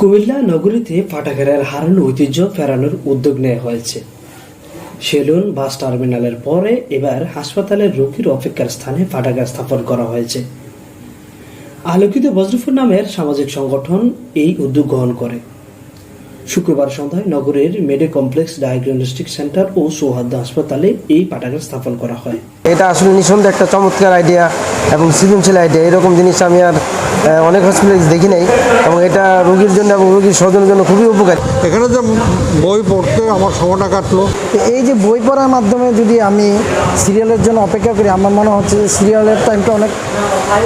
কুমিল্লা নগরীতে পাঠাগারের হারানো ঐতিহ্য ফেরানোর উদ্যোগ নেওয়া হয়েছে। সেলুন বাস টার্মিনালের পরে এবার হাসপাতালের রোগীর অপেক্ষার স্থানে পাঠাগার স্থাপন করা হয়েছে। আলোকিত বজ্রপুর নামের সামাজিক সংগঠন এই উদ্যোগ গ্রহণ করে। শুক্রবার সন্ধ্যায় নগরের মেডে কমপ্লেক্স ডায়াগনস্টিক সেন্টার ও সৌহার্দ্য হাসপাতালে এই পাঠাগার স্থাপন করা হয়। এটা আসলে নিঃসন্দেহে একটা চমৎকার আইডিয়া এবং সৃজনশীল আইডিয়া। এরকম জিনিস আমি আর অনেক হসপিটালে দেখি নাই এবং এটা রোগীর জন্য এবং রোগীর স্বজনের জন্য খুবই উপকারী। এখানে যে বই পড়তে আমার সময়টা কাটলো। এই যে বই পড়ার মাধ্যমে যদি আমি সিরিয়ালের জন্য অপেক্ষা করি, আমার মনে হচ্ছে যে সিরিয়ালের টাইমটা অনেক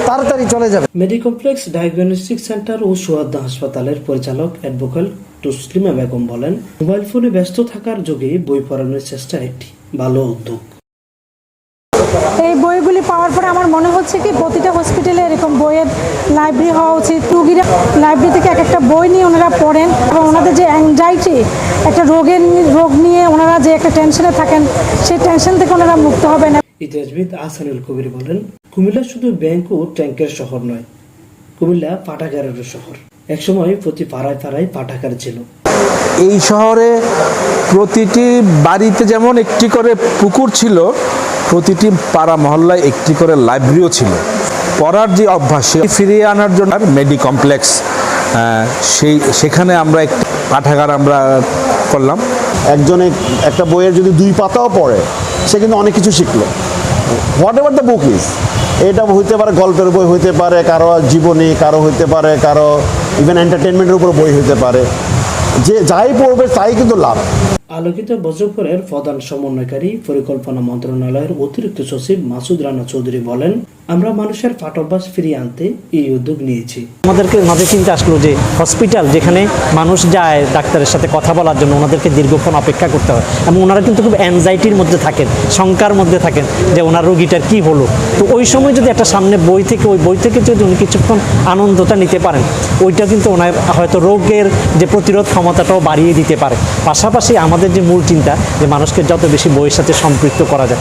তাড়াতাড়ি চলে যাবে। মেডি কমপ্লেক্স ডায়াগনস্টিক সেন্টার ও সৌহার্দ্য হাসপাতালের পরিচালক অ্যাডভোকেট তসলিমা বেগম বলেন, মোবাইল ফোনে ব্যস্ত থাকার যুগে বই পড়ানোর চেষ্টা একটি ভালো উদ্যোগ। এই বইগুলি পাওয়ার পরে আমার মনে হচ্ছে কি প্রতিটা হসপিটালে এরকম বইয়ের লাইব্রেরি হওয়া উচিত। রোগীরা লাইব্রেরি থেকে এক একটা বই নিয়ে ওনারা পড়েন এবং ওনাদের যে অ্যাংজাইটি, একটা রোগ নিয়ে ওনারা যে একটা টেনশনে থাকেন, সেই টেনশন থেকে ওনারা মুক্ত হবেন। ইতিহাসবিদ আহসানুল কবির বলেন, কুমিল্লা শুধু ব্যাংক ও ট্যাঙ্কের শহর নয়, কুমিল্লা পাঠাগারেরও শহর। একসময় প্রতি পাড়ায় পাড়ায় পাঠাগার ছিল। এই শহরে প্রতিটি বাড়িতে যেমন একটি করে পুকুর ছিল, প্রতিটি পাড়া মহল্লায় একটি করে লাইব্রেরিও ছিল। পড়ার যে অভ্যাস ফিরিয়ে আনার জন্য মেডি কমপ্লেক্স সেখানে আমরা একটি পাঠাগার আমরা করলাম। একজনে একটা বইয়ের যদি 2 পাতাও পড়ে, সে কিন্তু অনেক কিছু শিখলো। What ever the book is, এটা হইতে পারে গল্পের বই, হইতে পারে কারো জীবনী, কারো হইতে পারে কারো ইভেন এন্টারটেনমেন্টের উপর বই হইতে পারে। যে যাই পড়বে তাই কিন্তু লাভ। আলোকিত বজ্রপুরের প্রধান সমন্বয়কারী পরিকল্পনা মন্ত্রণালয়ের অতিরিক্ত সচিব মাসুদ রানা চৌধুরী বলেন, আমরা মানুষের পাঠ্যাভ্যাস ফিরিয়ে আনতে এই উদ্যোগ নিয়েছি। আমাদেরকে মাঝে চিন্তা আসলো যে হসপিটাল যেখানে মানুষ যায় ডাক্তারের সাথে কথা বলার জন্য, ওনাদেরকে দীর্ঘক্ষণ অপেক্ষা করতে হয় এবং ওনারা কিন্তু খুব অ্যাংজাইটির মধ্যে থাকেন, শঙ্কার মধ্যে থাকেন যে ওনার রোগীটার কি হলো। তো ওই সময় যদি একটা সামনে বই থেকে, ওই বই থেকে যদি উনি কিছুক্ষণ আনন্দটা নিতে পারেন, ওইটা কিন্তু ওনার হয়তো রোগের যে প্রতিরোধ ক্ষমতাটাও বাড়িয়ে দিতে পারে। পাশাপাশি আমাদের যে মূল চিন্তা যে মানুষকে যত বেশি বইয়ের সাথে সম্পৃক্ত করা যায়।